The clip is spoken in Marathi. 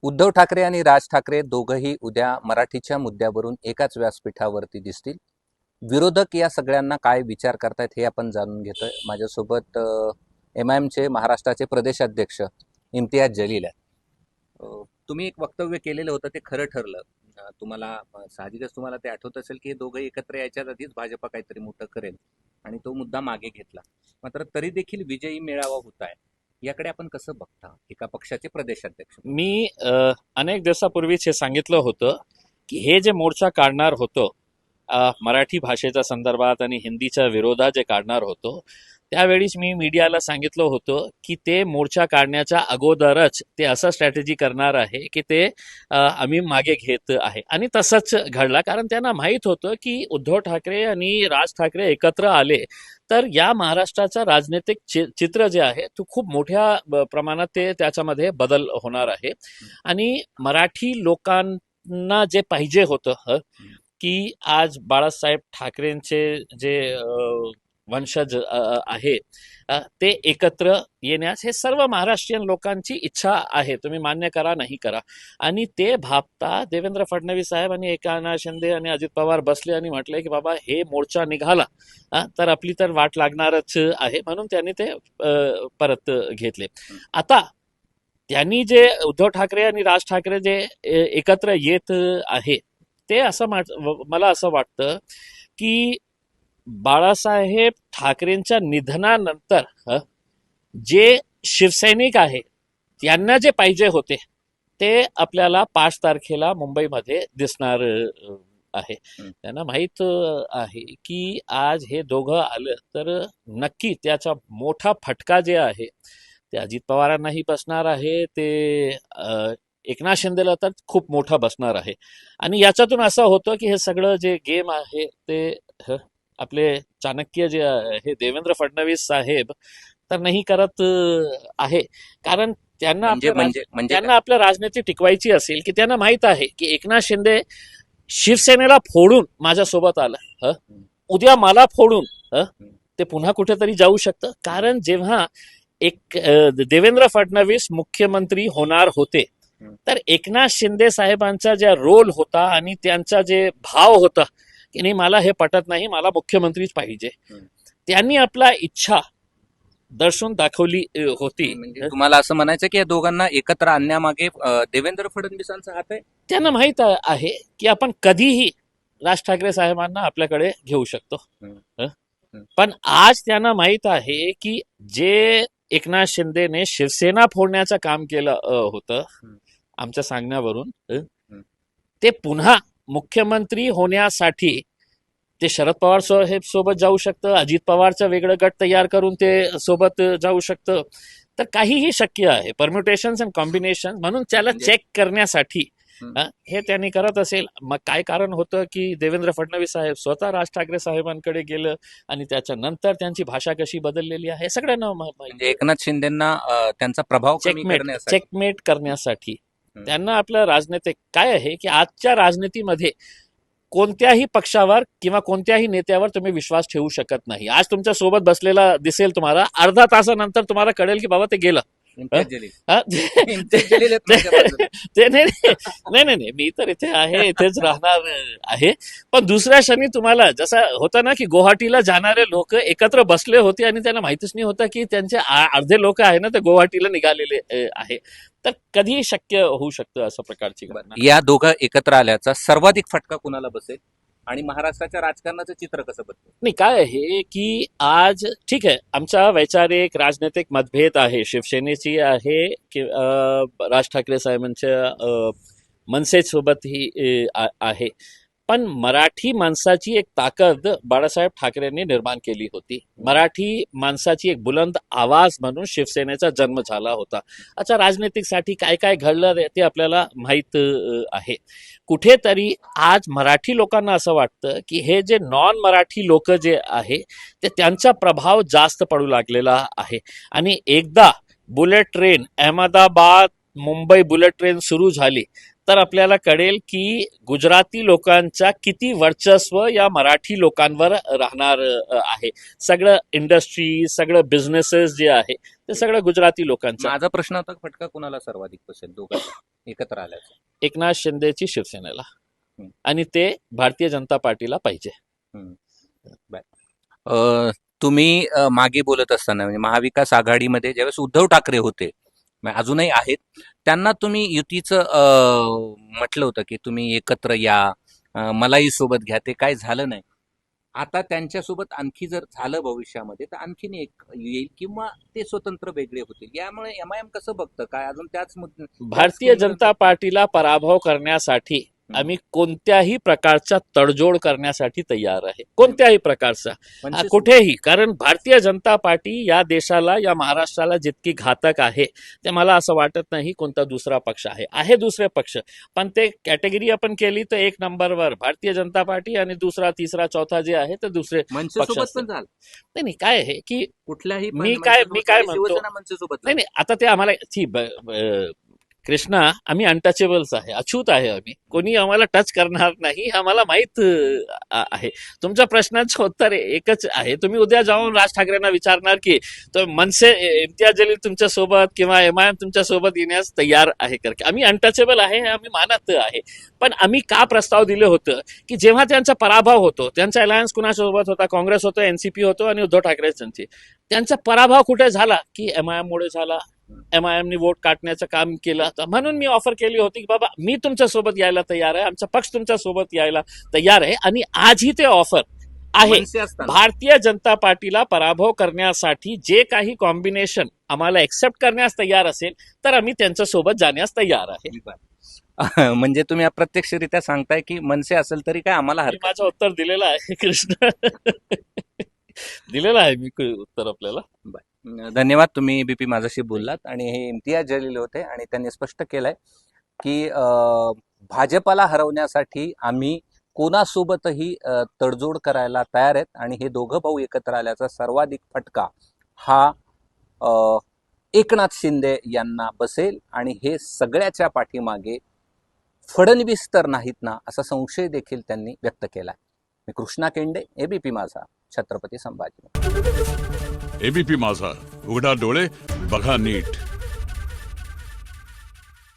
उद्धव ठाकरे आणि राज ठाकरे दोघंही उद्या मराठीच्या मुद्द्यावरून एकाच व्यासपीठावरती दिसतील. विरोधक या सगळ्यांना काय विचार करतायत हे आपण जाणून घेतोय. माझ्यासोबत MIMचे महाराष्ट्राचे प्रदेशाध्यक्ष इम्तियाज जलील आहेत. तुम्ही एक वक्तव्य केलेलं होतं, ते खरं ठरलं. तुम्हाला साहजिकच तुम्हाला ते आठवत असेल की हे दोघं एकत्र यायच्या आधीच भाजपा काहीतरी मोठं करेल आणि तो मुद्दा मागे घेतला. मात्र तरी देखील विजयी मेळावा होत आहे. याकडे आपण कसं बघता एका पक्षाचे प्रदेशाध्यक्ष? मी अनेक दिवसापूर्वीच हे सांगितलं होतं की हे जे मोर्चा काढणार होतो मराठी भाषेच्या संदर्भात आणि हिंदीच्या विरोधात जे काढणार होतो, त्यावेळीच मी मीडियाला सांगितलं होतं की ते मोर्चा काढण्याच्या अगोदरच ते असं स्ट्रॅटेजी करणार आहे की ते आम्ही मागे घेत आहे. आणि तसंच घडला, कारण त्यांना माहीत होतं की उद्धव ठाकरे आणि राज ठाकरे एकत्र आले तर या महाराष्ट्राचं राजनैतिक चित्र जे आहे तो खूप मोठ्या प्रमाणात त्याच्यामध्ये बदल होणार आहे. आणि मराठी लोकांना जे पाहिजे होतं की आज बाळासाहेब ठाकरेंचे जे वंशज आहे ते एकत्र येण्यास हे सर्व महाराष्ट्रीयन लोकांची इच्छा आहे. तुम्ही मान्य करा नाही करा. आणि ते भाबता देवेंद्र फडणवीस साहेब आणि एकनाथ शिंदे आणि अजित पवार बसले आणि म्हटले की बाबा हे मोर्चा निघाला तर आपली तर वाट लागणारच आहे, म्हणून त्यांनी ते परत घेतले. आता त्यांनी जे उद्धव ठाकरे आणि राज ठाकरे जे एकत्र येत आहे ते असं मला असं वाटतं की बाळासाहेब ठाकरेंच्या निधनानंतर जे शिवसैनिक आहे त्यांना जे पाहिजे होते ते आपल्याला 5 तारखेला मुंबईमध्ये दिसणार आहे. त्यांना माहीत आहे की आज हे दोघं आलं तर नक्की त्याचा मोठा फटका जे आहे ते अजित पवारांनाही बसणार आहे, ते एकनाथ शिंदेला तर खूप मोठा बसणार आहे. आणि याच्यातून असं होतं की हे सगळं जे गेम आहे ते आपले चाणक्य जे आहे देवेंद्र फडणवीस साहेब तर नाही करत आहे. कारण त्यांना त्यांना आपल्या राजनीती टिकवायची असेल की त्यांना माहित आहे की एकनाथ शिंदे शिवसेनेला फोडून माझ्यासोबत आलं, उद्या मला फोडून ते पुन्हा कुठेतरी जाऊ शकतं. कारण जेव्हा एक देवेंद्र फडणवीस मुख्यमंत्री होणार होते तर एकनाथ शिंदे साहेबांचा ज्या रोल होता आणि त्यांचा जे भाव होता की नाही मला हे पटत नाही, मला मुख्यमंत्रीच पाहिजे, त्यांनी आपला इच्छा दर्शवून दाखवली होती. म्हणजे तुम्हाला असं म्हणायचं की या दोघांना एकत्र आणण्यामागे देवेंद्र फडणवीसांचा हात आहे? त्यांना माहित आहे की आपण कधीही राज ठाकरे साहेबांना आपल्याकडे घेऊ शकतो. पण आज त्यांना माहित आहे की जे एकनाथ शिंदेने शिवसेना फोडण्याचं काम केलं होतं आमच्या सांगण्यावरून, ते पुन्हा मुख्यमंत्री होण्यासाठी ते शरद पवार साहेब सोबत जाऊ शकतं, अजित पवारचं वेगळं गट तयार करून ते सोबत जाऊ शकतं. तर काहीही शक्य आहे, परम्युटेशन्स अँड कॉम्बिनेशन. म्हणून त्याला चेक करण्यासाठी हे त्यांनी करत असेल. मग काय कारण होतं की देवेंद्र फडणवीस साहेब स्वतः राज ठाकरे साहेबांकडे गेलं आणि त्याच्यानंतर त्यांची भाषा कशी बदललेली आहे सगळ्यांना म्हणजे एकनाथ शिंदेंना त्यांचा प्रभाव चेकमेट करण्यासाठी त्यांना आपलं राजनीतिक काय आहे की आजच्या राजनीतीमध्ये कोणत्याही पक्षावर किंवा कोणत्याही नेत्यावर तुम्ही विश्वास ठेवू शकत नाही. आज तुमच्या सोबत बसलेला दिसेल तुम्हाला, अर्धा तासानंतर तुम्हाला कळेल की बाबा ते गेलं. नाही, मी तर इथे आहे, इथेच राहणार आहे. पण दुसऱ्या क्षणी तुम्हाला जसं होतं ना की गुवाहाटीला जाणारे लोक एकत्र बसले होते आणि त्यांना माहितीच नाही होतं की त्यांचे अर्धे लोक आहे ना ते गुवाहाटीला निघालेले आहे. तर कधीही शक्य होऊ शकतं असं प्रकारची घटना. या दोघं एकत्र आल्याचा सर्वाधिक फटका कुणाला बसेल आणि महाराष्ट्राच्या राजकारणाचं चित्र कसं बदलेल? नाही, काय आहे की आज ठीक आहे आमचा वैचारिक राजनैतिक मतभेद आहे, शिवसेनेची आहे की राज ठाकरे साहेबांच्या मनसेसोबत ही आहे. पण मराठी माणसाची एक ताकद बाळासाहेब ठाकरेंनी निर्माण केली होती. मराठी माणसाची एक बुलंद आवाज म्हणून शिवसेनेचा जन्म झाला होता. अच्छा, राजनीतिकसाठी काय काय घडलं ते आपल्याला माहीत आहे. कुठेतरी आज मराठी लोकांना असं वाटतं की हे जे नॉन मराठी लोक जे आहे ते त्यांचा प्रभाव जास्त पडू लागलेला आहे. आणि एकदा bullet train Ahmedabad Mumbai bullet train सुरू झाली तर आपल्याला कळेल की गुजराती लोकांचा किती वर्चस्व या मराठी लोकांवर राहणार आहे. सगळं इंडस्ट्री, सगळं बिझनेसेस जे आहे ते सगळं गुजराती लोकांचं. माझा प्रश्न होता फटका कुणाला सर्वाधिक बसेल दोघांना? एकत्र आल्याचं. एकनाथ शिंदेची शिवसेनेला हम्म. आणि ते भारतीय जनता पार्टीला पाहिजे. तुम्ही मागे बोलत असताना म्हणजे महाविकास आघाडीमध्ये ज्यावेळेस उद्धव ठाकरे होते, म्हणजे अजूनही आहेत, त्यांना तुम्ही युतीचं म्हटलं होतं की तुम्ही एकत्र या, मलाही सोबत घ्या. ते काय झालं नाही. आता त्यांच्यासोबत आणखी जर झालं भविष्यामध्ये तर आणखीन एक येईल किंवा ते स्वतंत्र वेगळे होतील. यामुळे एमआयएम कसं बघतं, काय अजून त्याच भारतीय जनता पार्टीला पराभव करण्यासाठी आम्ही कोणत्याही प्रकारचा तडजोड करण्यासाठी तयार आहे, कोणत्याही प्रकारचा, कुठेही. कारण भारतीय जनता पार्टी या देशाला, या महाराष्ट्राला जितकी घातक आहे ते मला असं वाटत नाही कोणता दुसरा पक्ष आहे दुसरे पक्ष, पण ते कॅटेगरी आपण केली तर एक नंबरवर भारतीय जनता पार्टी आणि दुसरा तिसरा चौथा जे आहे ते दुसरे पक्ष असतील. नाही काय आहे की कुठल्याही मी काय म्हणतो, नाही आता ते आम्हाला कृष्णा, आम्ही अनटचेबल्स आहे, अछूत आहे आम्ही, कोणी आम्हाला टच करणार नाही, आम्हाला माहित आहे. तुमच्या प्रश्नाचं उत्तर एकच आहे. तुम्ही उद्या जाऊन राज ठाकरेंना विचारणार की तो मनसे इम्तियाज जलील तुमच्या सोबत किंवा एमआयएम तुमच्या सोबत येण्यास तयार आहे का. आम्ही अनटचेबल आहे, आम्ही मानत आहे. पण आम्ही का प्रस्ताव दिले होतं की जेव्हा त्यांचा पराभव होतो, त्यांचा अलायन्स कुणासोबत होता, काँग्रेस होतं, एनसीपी होतं आणि उद्धव ठाकरे त्यांचा पराभव कुठे झाला की एमआयएम मुळे झाला. एमआयएमनी वोट काटण्याचं काम केलं, म्हणून मी ऑफर केली होती की बाबा मी तुमच्या सोबत यायला तयार आहे, आमचा पक्ष तुमच्या सोबत यायला तयार आहे. आणि आजही ते ऑफर आहे. भारतीय जनता पार्टीला पराभव करण्यासाठी जे काही कॉम्बिनेशन आम्हाला एक्सेप्ट करण्यास तयार असेल तर आम्ही त्यांच्या सोबत जाण्यास तयार आहे. म्हणजे तुम्ही अप्रत्यक्षरित्या सांगताय की मनसे असेल तरी काय आम्हाला माझं उत्तर दिलेलं आहे कृष्ण. दिलेलं आहे मी उत्तर आपल्याला. धन्यवाद. तुम्ही बीपी माझ्याशी बोललात आणि हे इम्तियाज जलील होते आणि त्यांनी स्पष्ट केलंय की भाजपाला हरवण्यासाठी आम्ही कोणासोबतही तडजोड करायला तयार आहेत आणि हे दोघं भाऊ एकत्र आल्याचा सर्वाधिक फटका हा एकनाथ शिंदे यांना बसेल आणि हे सगळ्याच्या पाठीमागे फडणवीस तर नाहीत ना असा संशय देखील त्यांनी व्यक्त केलाय. मी कृष्णा केंडे, एबीपी माझा, छत्रपती संभाजी. एबीपी माझा, उघडा डोळे बघा नीट.